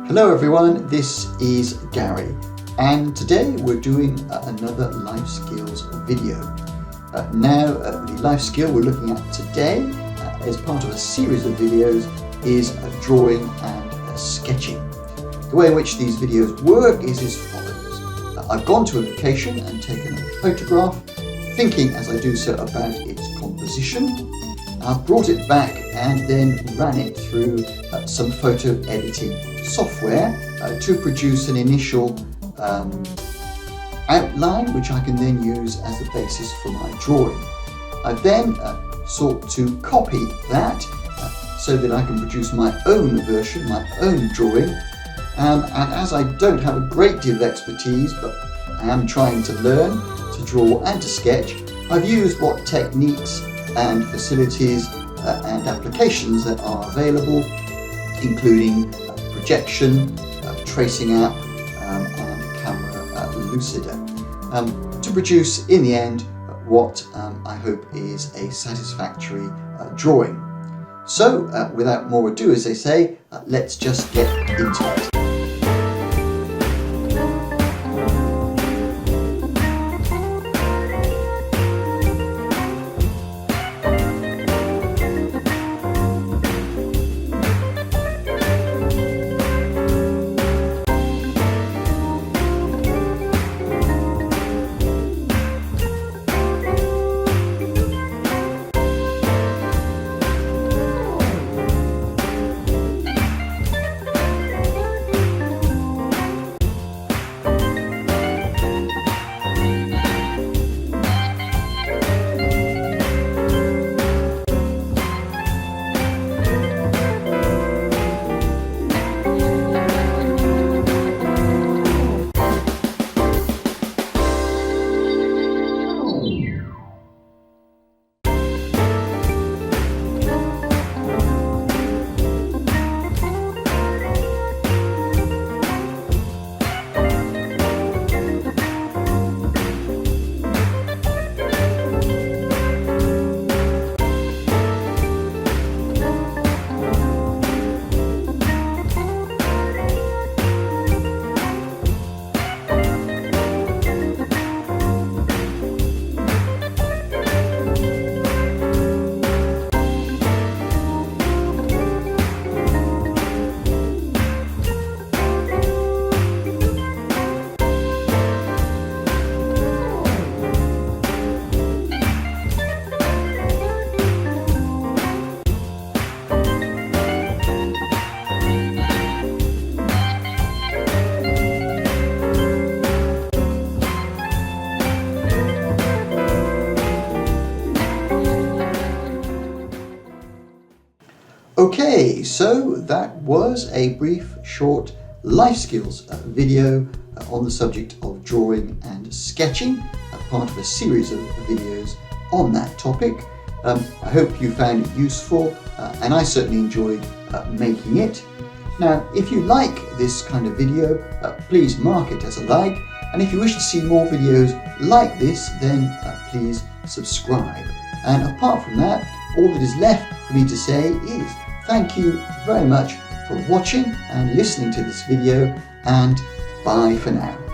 Hello everyone, this is Gary, and today we're doing another life skills video. The life skill we're looking at today as part of a series of videos is drawing and sketching. The way in which these videos work is as follows. I've gone to a location and taken a photograph, thinking as I do so about its composition. I've brought it back and then ran it through some photo editing software to produce an initial outline which I can then use as the basis for my drawing. I then sought to copy that so that I can produce my own version, my own drawing, and as I don't have a great deal of expertise, but I am trying to learn to draw and to sketch, I've used what techniques and facilities and applications that are available, including projection, tracing app, and camera Lucida, to produce in the end what I hope is a satisfactory drawing. So without more ado, as they say, let's just get into it. Okay, so that was a brief, short life skills video on the subject of drawing and sketching, part of a series of videos on that topic. I hope you found it useful, and I certainly enjoyed making it. Now, if you like this kind of video, please mark it as a like, and if you wish to see more videos like this, then please subscribe. And apart from that, all that is left for me to say is thank you very much for watching and listening to this video, and bye for now.